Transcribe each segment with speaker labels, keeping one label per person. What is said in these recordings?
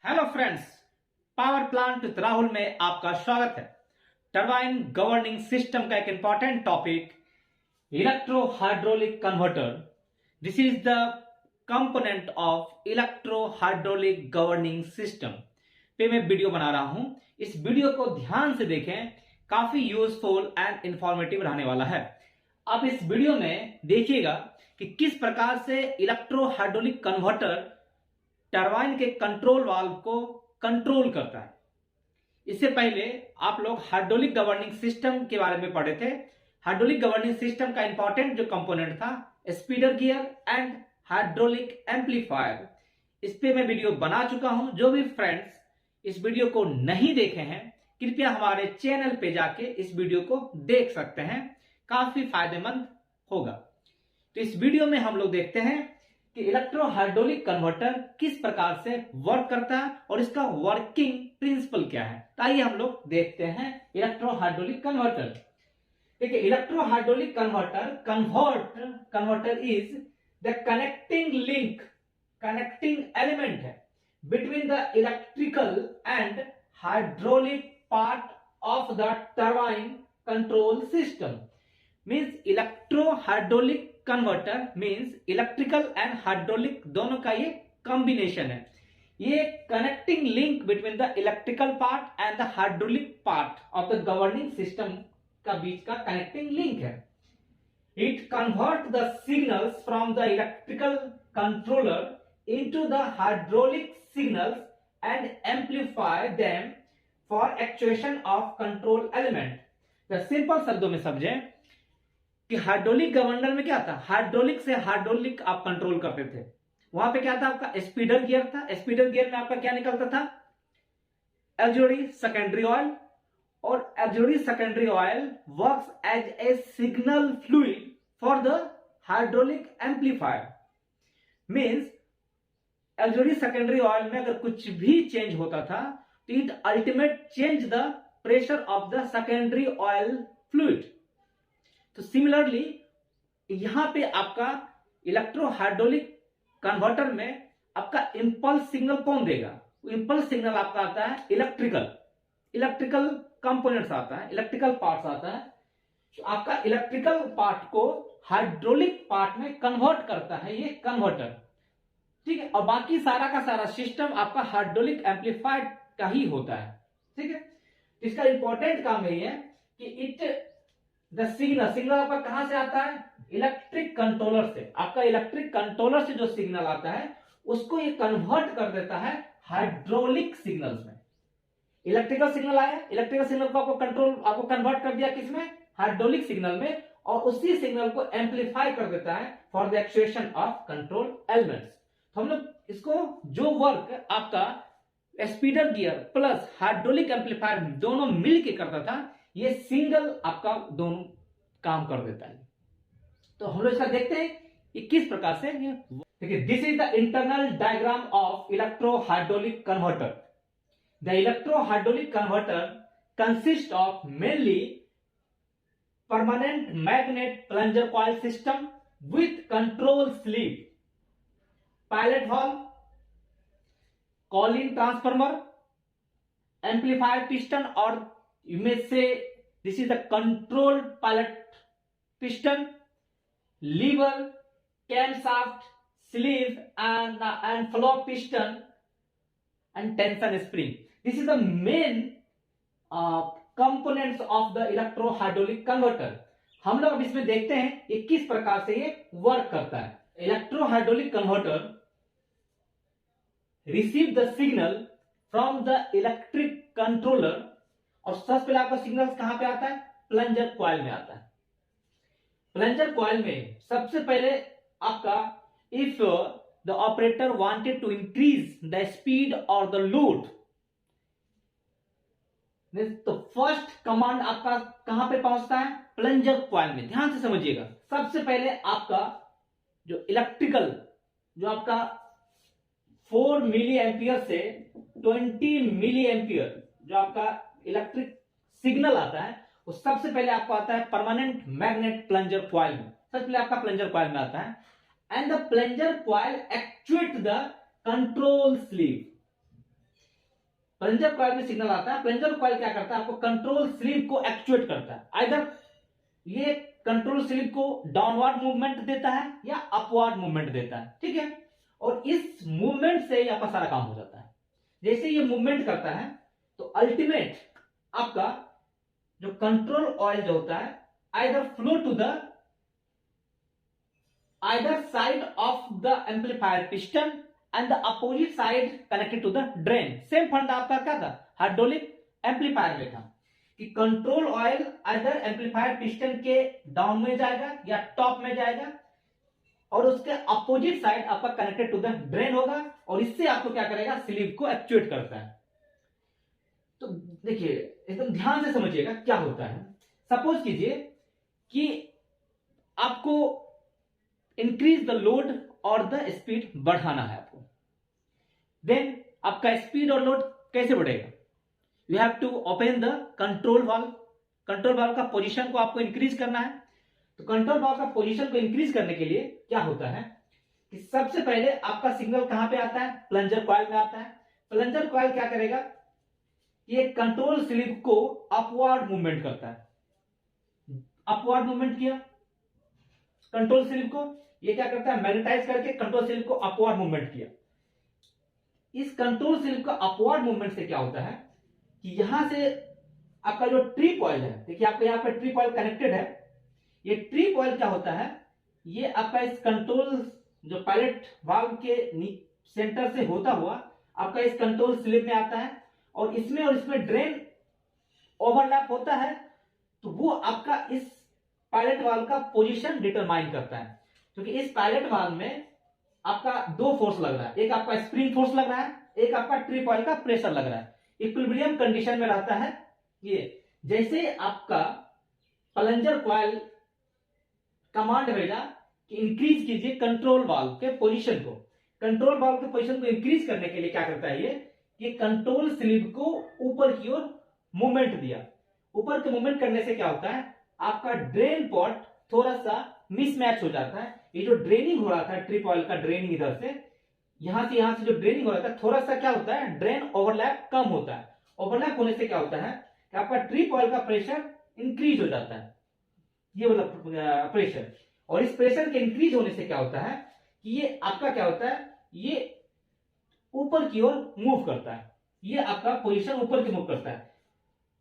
Speaker 1: Hello friends, power plant with Rahul में आपका स्वागत है। टरबाइन गवर्निंग सिस्टम का एक important topic electro hydraulic converter. This is the component of electro hydraulic governing system पे मैं वीडियो बना रहा हूं। इस वीडियो को ध्यान से देखें, काफी यूजफुल एंड इंफॉर्मेटिव रहने वाला है। आप इस वीडियो में देखिएगा कि किस प्रकार से इलेक्ट्रो हाइड्रोलिक कन्वर्टर टरबाइन के कंट्रोल वाल्व को कंट्रोल करता है। इससे पहले आप लोग हाइड्रोलिक गवर्निंग सिस्टम के बारे में पढ़े थे। हाइड्रोलिक गवर्निंग सिस्टम का इंपॉर्टेंट जो कंपोनेंट था स्पीडर गियर एंड हाइड्रोलिक एम्पलीफायर, इस पे मैं वीडियो बना चुका हूं। जो भी फ्रेंड्स इस वीडियो को नहीं देखे हैं, कृपया हमारे चैनल पे जाके इस वीडियो को देख सकते हैं, काफी फायदेमंद होगा। तो इस वीडियो में हम लोग देखते हैं कि इलेक्ट्रो हाइड्रोलिक कन्वर्टर किस प्रकार से वर्क करता है और इसका वर्किंग प्रिंसिपल क्या है। तो आइए हम लोग देखते हैं इलेक्ट्रो हाइड्रोलिक कन्वर्टर। देखिए, electro hydraulic converter is the connecting link, connecting element है between the electrical and hydraulic part of the turbine control system. Means electro hydraulic converter means electrical and hydraulic दोनों का ये combination है। ये connecting link between the electrical part and the hydraulic part of the governing system का बीच का connecting link है। It convert the signals from the electrical controller into the hydraulic signals and amplify them for actuation of control element. तो simple शब्दों में समझें कि hydraulic governor में क्या था, हाइड्रोलिक से हाइड्रोलिक आप कंट्रोल करते थे। वहां पे क्या था, आपका स्पीडर गियर था। स्पीडर गियर में आपका क्या निकलता था, ऑक्सिलरी सेकेंडरी ऑयल, और auxiliary secondary oil works as a signal fluid for the hydraulic amplifier. Means auxiliary secondary oil में अगर कुछ भी चेंज होता था तो it ultimate change the pressure of the secondary oil fluid. तो सिमिलरली यहां पे आपका इलेक्ट्रो हाइड्रोलिक कन्वर्टर में आपका इंपल्स सिग्नल कौन देगा, इंपल्स सिग्नल आपका आता है इलेक्ट्रिकल कंपोनेंट्स आता है, इलेक्ट्रिकल पार्ट्स आता है। तो आपका इलेक्ट्रिकल पार्ट को हाइड्रोलिक पार्ट में कन्वर्ट करता है ये कन्वर्टर, ठीक है। और बाकी सारा का सारा सिस्टम आपका हाइड्रोलिक एम्पलीफायर का ही होता है, ठीक है। इसका इंपॉर्टेंट काम यही है कि इट द सिग्नल आपका कहां से आता है, इलेक्ट्रिक कंट्रोलर से। आपका इलेक्ट्रिक कंट्रोलर से जो सिग्नल आता है उसको ये कन्वर्ट कर देता है हाइड्रोलिक सिग्नल्स में। इलेक्ट्रिकल सिग्नल आया, इलेक्ट्रिकल सिग्नल को आपको कन्वर्ट कर दिया किसमें, हाइड्रोलिक सिग्नल में, और उसी सिग्नल को एम्पलीफाई कर देता है for the actuation of control elements. तो हम लोग इसको जो वर्क आपका स्पीडर गियर प्लस हाइड्रोलिक एम्पलीफायर दोनों मिलके करता था, ये सिंगल आपका दोनों काम कर देता है। तो हम लोग इसका देखते हैं कि किस प्रकार से ये देखिए। This is the internal diagram of electro hydraulic converter. The electro hydraulic converter consist of mainly permanent magnet plunger coil system with control sleeve, pilot valve, calling transformer, amplifier piston, और you may say this is the control pilot piston, lever, camshaft, sleeve, and flow piston, and tension spring. This is the main components of the electro hydraulic converter. हम लोग अब इसमें देखते हैं ये किस प्रकार से ये वर्क करता है। Electro hydraulic converter receive the signal from the electric controller, और सबसे पहले आपका सिग्नल कहां पे आता है, प्लंजर कॉइल में आता है। प्लंजर कॉइल में सबसे पहले आपका if the operator wanted to increase the speed और द लोड, तो फर्स्ट कमांड आपका कहां पे पहुंचता है, प्लंजर कॉइल में। ध्यान से समझिएगा, सबसे पहले आपका जो इलेक्ट्रिकल जो आपका 4 मिली एम्पियर से 20 मिली एम्पियर जो आपका इलेक्ट्रिक सिग्नल आता है, वो सबसे पहले आपको आता है परमानेंट मैग्नेट प्लंजर कॉइल में। सबसे पहले आपका प्लंजर कॉइल में आता है, and the plunger coil actuate the control sleeve. Plunger coil में सिग्नल आता है, प्लंजर कॉइल क्या करता है, आपको कंट्रोल स्लीव को एक्चुएट करता है। आइदर ये कंट्रोल स्लीव को डाउनवर्ड मूवमेंट देता है या अपवर्ड मूवमेंट देता है, ठीक है। और इस मूवमेंट से आपका सारा काम हो जाता है। जैसे ये मूवमेंट करता है तो अल्टीमेट आपका जो कंट्रोल ऑयल जो होता है either flow to the either side of the amplifier piston and the opposite side connected to the drain। Same फंडा आपका क्या था, हाइड्रोलिक एम्पलीफायर में था कि control oil either amplifier piston के डाउन में जाएगा या टॉप में जाएगा और उसके अपोजिट साइड आपका कनेक्टेड टू द ड्रेन होगा और इससे आपको क्या करेगा, स्लीव को एक्चुएट करता है। तो देखिए एकदम ध्यान से समझिएगा क्या होता है। सपोज कीजिए कि आपको इंक्रीज द लोड और द स्पीड बढ़ाना है आपको, देन आपका स्पीड और लोड कैसे बढ़ेगा, you have to open the control valve. Control valve का पोजीशन को आपको इंक्रीज करना है। तो कंट्रोल वाल्व का पोजीशन को इंक्रीज करने के लिए क्या होता है कि सबसे पहले आपका सिग्नल कहां पे आता है, प्लंजर कॉइल में आता है। प्लंजर कॉइल क्या करेगा, ये कंट्रोल स्लीव को अपवर्ड मूवमेंट करता है। अपवर्ड मूवमेंट किया कंट्रोल स्लीव को, ये क्या करता है, मैग्नेटाइज करके कंट्रोल स्लीव को अपवर्ड मूवमेंट किया। इस कंट्रोल स्लीव का अपवर्ड मूवमेंट से क्या होता है कि यहां से आपका जो ट्रिप ऑयल है, देखिए आपका यहां पे ट्रिप ऑयल कनेक्टेड है। ये ट्रिप ऑयल क्या होता है, ये आपका इस कंट्रोल जो पायलट वाल्व के सेंटर से होता हुआ आपका इस कंट्रोल स्लीव में आता है और इसमें ड्रेन ओवरलैप होता है। तो वो आपका इस पायलट वाल्व का पोजीशन डिटरमाइन करता है, क्योंकि इस पायलट वाल्व में आपका दो फोर्स लग रहा है, एक आपका स्प्रिंग फोर्स लग रहा है, एक आपका ट्रिप ऑयल का प्रेशर लग रहा है। इक्विलिब्रियम कंडीशन में रहता है ये। जैसे आपका प्लंजर कॉइल कमांड भेजा कि इंक्रीज कीजिए कंट्रोल वाल्व के पोजीशन को, कंट्रोल वाल्व के पोजीशन को इंक्रीज करने के लिए क्या करता है ये कंट्रोल स्लीव को ऊपर की ओर मूवमेंट दिया। ऊपर के मूवमेंट करने से क्या होता है, आपका ड्रेन पॉट थोड़ा सा मिसमैच हो जाता है। ये जो ड्रेनिंग हो रहा था ट्रिप ऑयल का, ड्रेनिंग इधर से यहां से जो ड्रेनिंग हो रहा था, थोड़ा सा क्या होता है, ड्रेन ओवरलैप कम होता है। ओवरलैप होने से क्या होता है कि आपका ट्रिप ऑयल का प्रेशर इंक्रीज हो जाता है, ये वाला प्रेशर। और इस प्रेशर के इंक्रीज होने से क्या होता है कि ये आपका क्या होता है, ये ऊपर की ओर मूव करता है, ये आपका पोजीशन ऊपर की मूव करता है।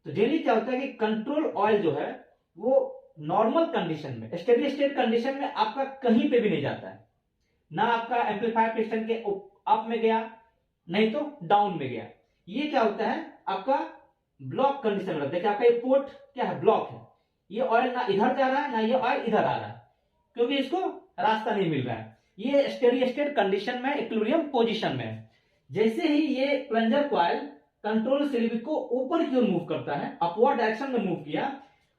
Speaker 1: तो जनरली क्या होता है कि कंट्रोल ऑयल जो है वो नॉर्मल कंडीशन में, स्टेडी स्टेट कंडीशन में आपका कहीं पे भी नहीं जाता है, ना आपका एम्पलीफायर पिस्टन के अप में गया नहीं तो डाउन में गया। ये क्या होता है, आपका ब्लॉक कंडीशन में रहता है कि आपका ये पोर्ट क्या है, ब्लॉक है। ये ऑयल ना इधर जा रहा है ना ये ऑयल इधर आ रहा है, क्योंकि इसको रास्ता नहीं मिल रहा है। ये स्टेडी स्टेट कंडीशन में इक्विलिब्रियम पोजीशन में है। जैसे ही ये प्लंजर कॉइल कंट्रोल स्लीव को ऊपर की ओर मूव करता है, अपवर्ड डायरेक्शन में मूव किया,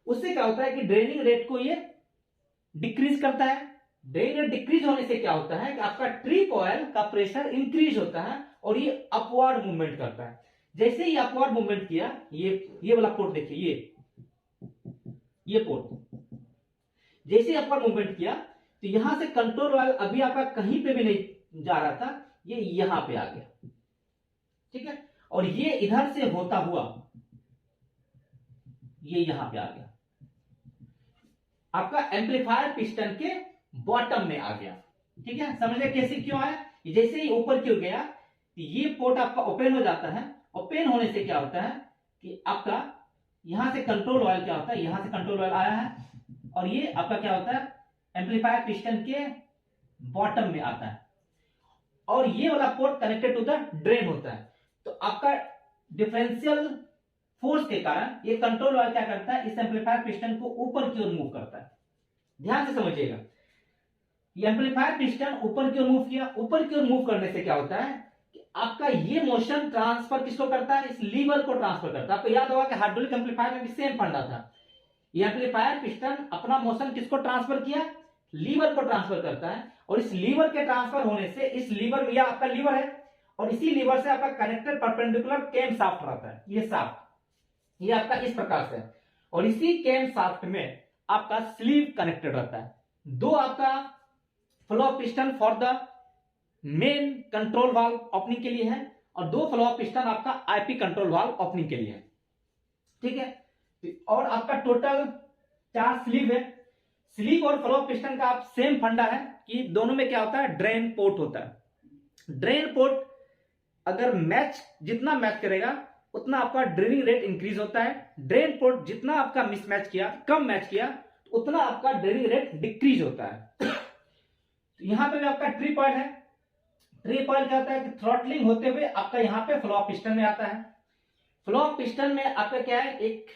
Speaker 1: उससे क्या होता है कि ड्रेनिंग रेट को ये डिक्रीज करता है। ड्रेनिंग रेट डिक्रीज होने से क्या होता है कि आपका ट्रिप ऑयल का प्रेशर इंक्रीज होता है और ये अपवर्ड मूवमेंट करता है। जैसे ही अपवर्ड मूवमेंट किया, ये वाला पोर्ट देखिए, ये पोर्ट जैसे ही अपवर्ड मूवमेंट किया तो यहां से कंट्रोल ऑयल अभी आपका कहीं पे भी नहीं जा रहा था, ये यहां पे आ गया, ठीक है। और ये इधर से होता हुआ ये यहां पे आ गया, आपका एम्पलीफायर पिस्टन के बॉटम में आ गया, ठीक है। समझ कैसे क्यों आया, जैसे ही ऊपर क्यों गया तो ये पोर्ट आपका ओपन हो जाता है। ओपन होने से क्या होता है कि आपका यहां से कंट्रोल ऑयल क्या होता है, यहां से कंट्रोल ऑयल आया है और ये आपका क्या होता है, एम्पलीफायर पिस्टन के बॉटम में आता है और ये वाला port connected to the drain होता है। तो आपका डिफरेंशियल फोर्स के कारण ये कंट्रोल ऑयल क्या करता है, इस एम्पलीफायर पिस्टन को ऊपर की ओर मूव करता है। ध्यान से समझिएगा, ये एम्पलीफायर पिस्टन ऊपर की ओर मूव किया, ऊपर की ओर मूव करने से क्या होता है कि आपका ये मोशन ट्रांसफर किसको करता है, इस लीवर को ट्रांसफर करता है। आपको याद होगा कि हाइड्रोलिक एम्पलीफायर में भी सेम फंडा था। ये एम्पलीफायर पिस्टन अपना मोशन किसको ट्रांसफर किया, लीवर को ट्रांसफर करता है और इस लीवर के ट्रांसफर होने से इस लीवर, यह आपका लीवर है और इसी लीवर से आपका कनेक्टेड परपेंडिकुलर केम शाफ्ट रहता है, ये शाफ्ट ये आपका इस प्रकार से और इसी केम शाफ्ट में आपका स्लीव कनेक्टेड रहता है। दो आपका flow piston for the main control valve opening के लिए है और 2 फ्लो पिस्टन आपका आईपी कंट्रोल वाल्व ओपनिंग के लिए है, ठीक है। और आपका टोटल 4 स्लीव है। स्लीव और फ्लो पिस्टन का आप सेम फंडा है कि दोनों में क्या होता है, ड्रेन पोर्ट होता है। ड्रेन पोर्ट अगर जितना मैच करेगा उतना आपका ड्रेनिंग रेट इंक्रीज होता है। ड्रेन पोर्ट जितना आपका मिसमैच किया, कम मैच किया, उतना आपका ड्रेनिंग रेट डिक्रीज होता है। यहां पे भी आपका ट्रिप ऑयल है। ट्रिप ऑयल क्या होता है कि थ्रॉटलिंग होते हुए आपका यहां पे फ्लो पिस्टन में आता है। फ्लो पिस्टन में आपका क्या है, एक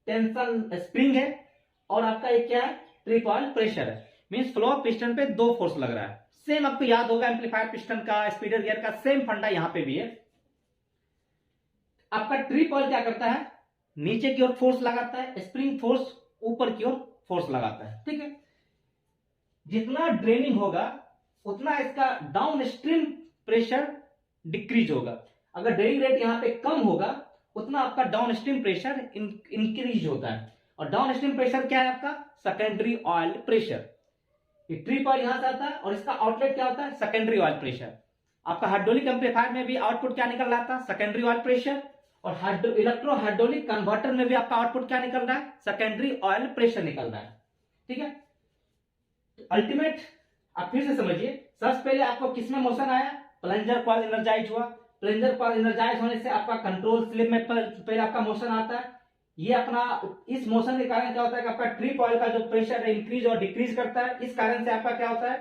Speaker 1: टेंशन स्प्रिंग है और आपका एक क्या है, ट्रिप ऑयल प्रेशर है। मींस फ्लो पिस्टन पे 2 फोर्स लग रहा है। सेम आपको याद होगा एम्पलीफायर पिस्टन का, स्पीडर गियर का सेम फंडा यहां पे भी है। आपका ट्रिप ऑयल क्या करता है, नीचे की ओर फोर्स लगाता है, स्प्रिंग फोर्स ऊपर की ओर फोर्स लगाता है, ठीक है। जितना ड्रेनिंग होगा उतना इसका डाउन स्ट्रीम प्रेशर डिक्रीज होगा। अगर ड्रेनिंग रेट यहां पे कम होगा उतना आपका डाउन स्ट्रीम प्रेशर इंक्रीज होता है। और डाउन स्ट्रीम प्रेशर क्या है आपका, secondary oil pressure. Trip oil यहां से आता है और इसका आउटलेट क्या होता है, सेकेंडरी ऑयल प्रेशर। आपका हाइड्रोलिक एम्पलीफायर में भी आउटपुट क्या निकल रहा था, सेकेंडरी ऑयल प्रेशर। और इलेक्ट्रो हाइड्रोलिक कन्वर्टर में भी आपका आउटपुट क्या निकल रहा है, सेकेंडरी ऑयल प्रेशर निकल रहा है, ठीक है। अल्टीमेट आप फिर से समझिए, सबसे पहले आपको किसमें मोशन आया, प्लंजर कॉइल एनर्जाइज हुआ। प्लंजर कॉइल एनर्जाइज होने से आपका कंट्रोल स्लिप में पहले आपका मोशन आता है। ये अपना इस मोशन के कारण क्या होता है कि आपका ट्रिप ऑयल का जो प्रेशर है इंक्रीज और डिक्रीज करता है। इस कारण से आपका क्या होता है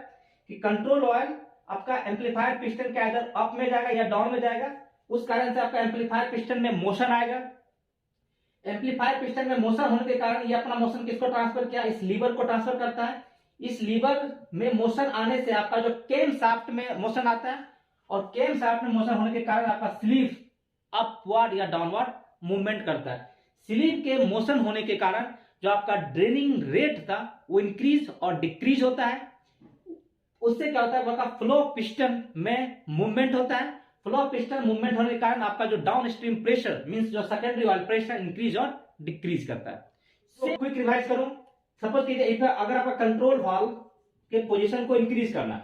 Speaker 1: कि कंट्रोल ऑयल आपका एम्पलीफायर पिस्टन के इधर अप में जाएगा या डाउन में जाएगा। उस कारण से आपका एम्पलीफायर पिस्टन में मोशन आएगा। एम्पलीफायर पिस्टन में मोशन होने के कारण ये अपना मोशन किसको ट्रांसफर किया, इस लीवर को ट्रांसफर करता है। इस लीवर में मोशन आने से आपका जो केम शाफ्ट में मोशन आता है और केम शाफ्ट में मोशन होने के कारण आपका स्लीव अपवर्ड या डाउनवर्ड मूवमेंट करता है। स्लीव के मोशन होने के कारण जो आपका ड्रेनिंग रेट था वो इंक्रीज और डिक्रीज होता है। उससे क्या होता है, आपका फ्लो पिस्टन में मूवमेंट होता है। फ्लो पिस्टन मूवमेंट होने के कारण आपका जो डाउन स्ट्रीम प्रेशर मींस जो सेकेंडरी ऑयल प्रेशर इंक्रीज और डिक्रीज करता है। क्विक रिवाइज करूं, सपोज कीजिए अगर आपका कंट्रोल वाल्व के पोजीशन को इंक्रीज करना,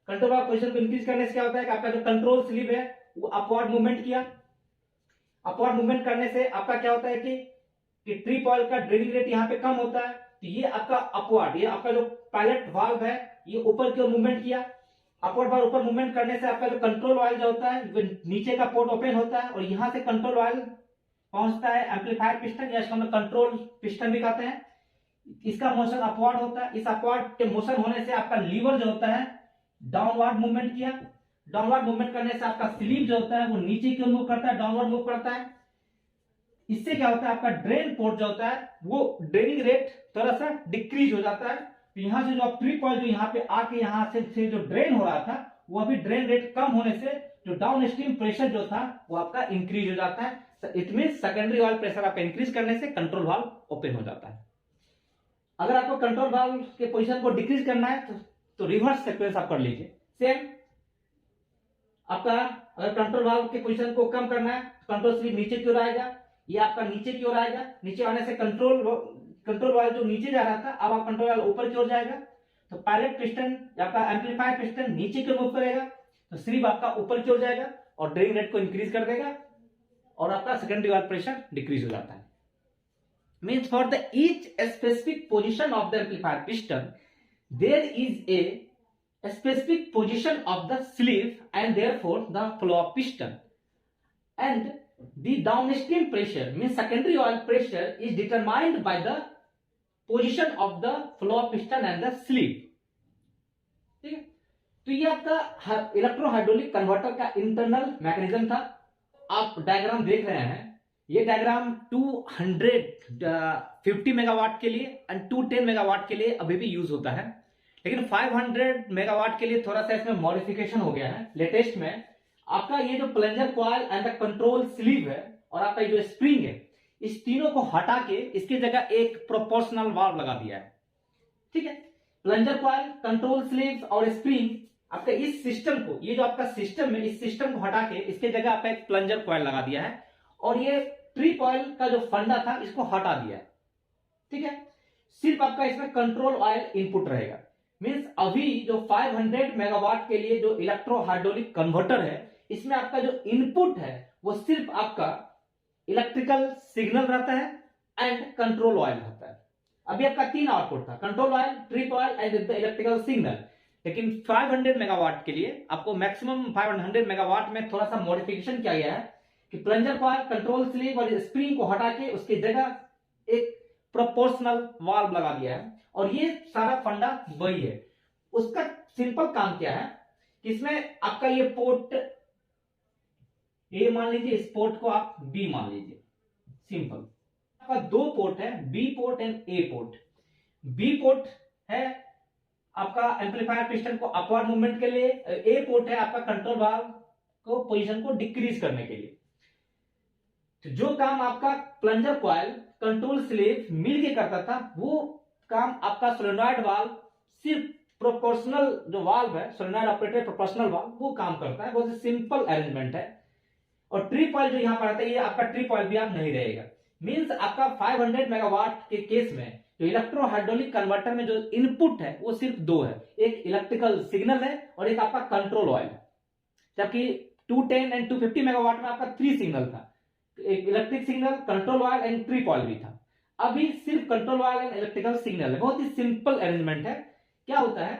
Speaker 1: कंट्रोल वाल्व पोजीशन को इंक्रीज करने से क्या होता है कि आपका जो कंट्रोल स्लीव है वो अपवर्ड मूवमेंट किया। अपवर्ड मूवमेंट करने से आपका क्या होता है कि ट्रिप ऑयल का ड्रेनिंग रेट यहां पे कम होता है। तो ये आपका अपवर्ड, ये आपका जो पायलट वाल्व है ये ऊपर की ओर मूवमेंट किया। अपवर्ड बार ऊपर मूवमेंट करने से आपका जो कंट्रोल ऑयल जो होता है वो नीचे का पोर्ट ओपन होता है और यहां से कंट्रोल ऑयल पहुंचता है एम्पलीफायर पिस्टन या इसको हम कंट्रोल पिस्टन भी कहते हैं। इसका मोशन अपवर्ड होता है। इस अपवर्ड के मोशन होने से आपका लीवर जो होता है डाउनवर्ड मूवमेंट किया। डाउनवर्ड मूवमेंट करने से आपका स्लीव जो होता है वो नीचे की ओर मूव करता है, डाउनवर्ड मूव करता है। इससे क्या होता है, आपका ड्रेन पोर्ट जो होता है वो ड्रेनिंग रेट थोड़ा सा डिक्रीज हो जाता है। तो यहां से जो आप ट्रिप ऑयल जो यहाँ पे आके यहां से जो ड्रेन हो रहा था वो अभी ड्रेन रेट कम होने से जो डाउन स्ट्रीम प्रेशर जो था वो आपका इंक्रीज हो जाता है। It mean secondary oil pressure आपका इंक्रीज करने से कंट्रोल वाल्व ओपन हो जाता है। अगर आपको कंट्रोल वाल्व के पोजीशन को डिक्रीज करना है तो रिवर्स सीक्वेंस आप कर लीजिए। सेम आपका अगर कंट्रोल वाल्व के पोजीशन को कम करना है, कंट्रोल स्लीव नीचे की ओर आएगा, ये आपका नीचे की ओर आएगा। नीचे आने से कंट्रोल वाल्व जो नीचे जा रहा था अब आप कंट्रोल वाल्व ऊपर की ओर जाएगा। तो पायलट पिस्टन आपका एम्पलीफायर पिस्टन नीचे की ओर मूव करेगा तो स्लीव आपका ऊपर की ओर जाएगा और ड्रेनिंग रेट को इंक्रीज कर देगा और आपका सेकेंडरी ऑयल प्रेशर डिक्रीज हो जाता है। Means for the each specific position of the amplifier piston there is a specific position of the sleeve and therefore the flow of piston, and the downstream pressure means secondary oil pressure is determined by the position of the flow of piston and the sleeve। ठीक है, तो ये आपका electro hydraulic converter का internal mechanism था। आप diagram देख रहे हैं, ये डायग्राम 250 मेगावाट के लिए एंड 210 मेगावाट के लिए अभी भी यूज होता है, लेकिन 500 मेगावाट के लिए थोड़ा सा इसमें मॉडिफिकेशन हो गया है लेटेस्ट में। आपका ये जो plunger coil and the control sleeve है और आपका जो स्प्रिंग है, इस तीनों को हटा के इसकी जगह एक प्रोपोर्शनल वाल्व लगा दिया है। ठीक है, प्लंजर कॉइल, कंट्रोल स्लीव और स्प्रिंग आपका इस सिस्टम को, ये जो आपका सिस्टम है, इस सिस्टम को हटा के इसके जगह आपका एक प्लंजर कॉइल लगा दिया है और ये ट्रिप ऑयल का जो फंडा था इसको हटा दिया है। ठीक है, सिर्फ आपका इसमें कंट्रोल ऑयल इनपुट रहेगा। मींस अभी जो 500 मेगावाट के लिए जो इलेक्ट्रो हाइड्रोलिक कन्वर्टर है इसमें आपका जो इनपुट है वो सिर्फ आपका इलेक्ट्रिकल सिग्नल रहता है एंड कंट्रोल ऑयल रहता है। अभी आपका 3 आउटपुट था, control oil, trip oil and the electrical signal. लेकिन 500 मेगावाट के लिए आपको मैक्सिमम 500 मेगावाट में थोड़ा सा मॉडिफिकेशन किया गया है कि प्लंजर कॉइल, कंट्रोल स्लीव और स्प्रिंग को हटा के उसकी जगह एक प्रोपोर्शनल वाल्व लगा दिया है। और ये सारा फंडा वही है। उसका सिंपल काम क्या है कि इसमें आपका ये पोर्ट ए मान लीजिए, इस पोर्ट को आप बी मान लीजिए, सिंपल। आपका 2 पोर्ट है, B port and A port. B port है आपका एम्पलीफायर पिस्टन को अपवर्ड मूवमेंट के लिए, ए पोर्ट है आपका कंट्रोल वाल्व को पोजीशन को डिक्रीज करने के लिए। तो जो काम आपका प्लंजर कॉइल, कंट्रोल स्लीव मिलके करता था, वो काम आपका सोलेनॉइड वाल्व, सिर्फ प्रोपोर्शनल जो वाल्व है, सोलेनॉइड ऑपरेटेड प्रोपोर्शनल वाल्व, वो काम करता है। बहुत सिंपल अरेंजमेंट है। और ट्रिप ऑयल जो यहां पर आता है, ये आपका ट्रिप ऑयल भी आप नहीं रहेगा। मींस आपका 500 मेगावाट के केस में जो इलेक्ट्रो हाइड्रोलिक कन्वर्टर में जो इनपुट है वो सिर्फ 2 है, एक इलेक्ट्रिकल सिग्नल है और एक आपका कंट्रोल ऑयल। जबकि 210 एंड 250 मेगावाट में आपका 3 सिग्नल था, एक electric signal, control oil and trip oil भी था। अभी सिर्फ control oil and electrical signal है। बहुत ही सिंपल अरेंजमेंट है। क्या होता है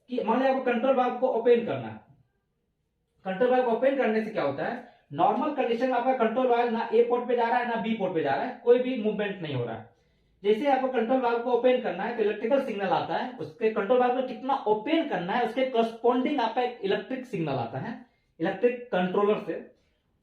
Speaker 1: कि मान लीजिए आपको कंट्रोल वाल्व को ओपन करना है। कंट्रोल वाल्व को ओपन करने से क्या होता है, नॉर्मल कंडीशन में आपका कंट्रोल वाल्व ना ए पोर्ट पे जा रहा है ना बी पोर्ट पे जा रहा है, कोई भी मूवमेंट नहीं हो रहा है। जैसे आपको कंट्रोल वाल्व को ओपन करना है तो इलेक्ट्रिकल सिग्नल आता है, उसके कंट्रोल वाल्व को कितना ओपन करना है उसके करस्पॉन्डिंग आपका एक इलेक्ट्रिक सिग्नल आता है इलेक्ट्रिक कंट्रोलर से।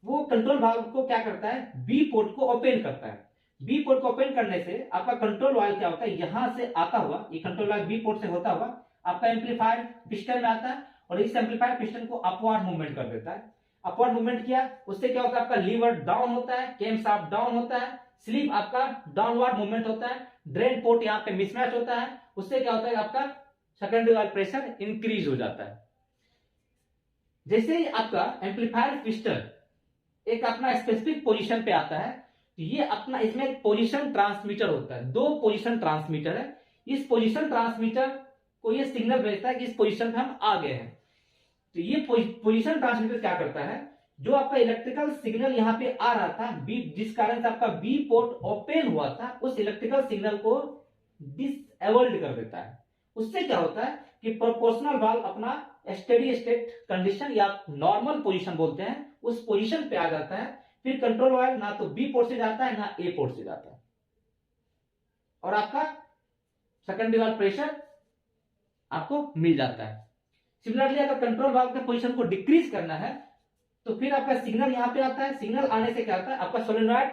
Speaker 1: वो कंट्रोल वाल्व को क्या करता है, बी पोर्ट को ओपन करता है। बी पोर्ट को ओपन करने से आपका कंट्रोल वाल्व क्या होता है, यहां से आता हुआ, ये कंट्रोल वाल्व बी पोर्ट से होता हुआ आपका एम्पलीफायर पिस्टन में आता है और इस एम्पलीफायर पिस्टन को अपवर्ड मूवमेंट कर देता है। अपवर्ड मूवमेंट किया, उससे क्या होता है, आपका लीवर डाउन होता है, कैम शाफ्ट डाउन होता है, स्लीव आपका डाउनवर्ड मूवमेंट होता है, ड्रेन पोर्ट यहाँ पे मिसमैच होता है। उससे क्या होता है, आपका सेकेंडरी वाल्व प्रेशर इंक्रीज हो जाता है। जैसे ही आपका एम्पलीफायर पिस्टन एक अपना स्पेसिफिक पोजीशन पे आता है, तो ये अपना, इसमें एक पोजीशन ट्रांसमीटर होता है, 2 पोजीशन ट्रांसमीटर है। इस पोजीशन ट्रांसमीटर को ये सिग्नल भेजता है कि इस पोजीशन पे हम आ गए हैं। तो ये पोजीशन ट्रांसमीटर क्या करता है, जो आपका इलेक्ट्रिकल सिग्नल यहाँ पे आ रहा था, बी, जिस कारण से आपका बी पोर्ट ओपन हुआ था, उस इलेक्ट्रिकल सिग्नल को डिसेबल्ड कर देता है। उससे क्या होता है कि प्रोपोर्शनल वाल्व अपना स्टेडी स्टेट कंडीशन या नॉर्मल पोजीशन बोलते हैं, उस पोजीशन पे आ जाता है। फिर कंट्रोल वाल्व ना तो बी पोर्ट से जाता है ना ए पोर्ट से जाता है और आपका सेकेंडरी वाल्व प्रेशर आपको मिल जाता है। सिमिलरली अगर कंट्रोल वाल्व के पोजीशन को डिक्रीज करना है तो फिर आपका सिग्नल यहां पे आता है। सिग्नल आने से क्या होता है, आपका सोलेनॉइड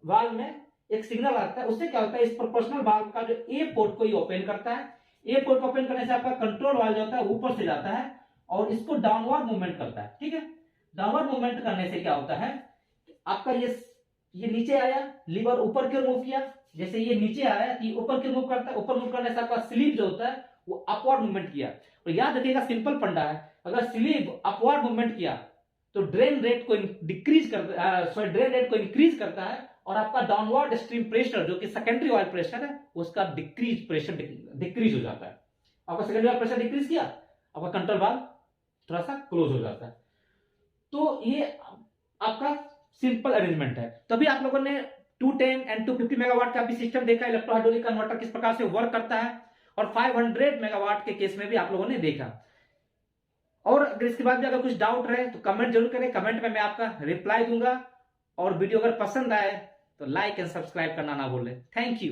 Speaker 1: वाल्व में एक सिग्नल आता है, उससे क्या होता है, इस प्रोपोर्शनल वाल्व का जो ए पोर्ट को ही ओपन करता है। ए पोर्ट को ओपन करने से आपका कंट्रोल वाल्व जो होता है ऊपर से जाता है और इसको डाउनवर्ड मूवमेंट करता है। ठीक है, डाउनवर्ड मूवमेंट करने से क्या होता है, आपका ये नीचे आया, लीवर ऊपर की ओर मूव किया, जैसे ये नीचे आया कि ऊपर की मूव करता है, ऊपर मूव करने से आपका स्लीव जो होता है वो अपवर्ड मूवमेंट किया। और याद रखिएगा सिंपल फंडा है, अगर स्लीव अपवर्ड मूवमेंट किया तो ड्रेन रेट को इंक्रीज करता है और आपका डाउनवर्ड स्ट्रीम प्रेशर जो कि सेकेंडरी ऑयल प्रेशर है उसका डिक्रीज हो जाता है। आपका सेकेंडरी ऑयल प्रेशर डिक्रीज किया, आपका कंट्रोल वाल्व थोड़ा सा क्लोज हो जाता है। तो ये आपका सिंपल अरेंजमेंट है। तभी आप लोगों ने 210 एंड 250 मेगावाट का भी सिस्टम देखा, इलेक्ट्रो हाइड्रोलिक कन्वर्टर किस प्रकार से वर्क करता है, और 500 मेगावाट के केस में भी आप लोगों ने देखा। और अगर इसके बाद भी अगर कुछ डाउट रहे तो कमेंट जरूर करें, कमेंट में मैं आपका रिप्लाई दूंगा। और वीडियो अगर पसंद आए तो लाइक एंड सब्सक्राइब करना ना भूलें। Thank you.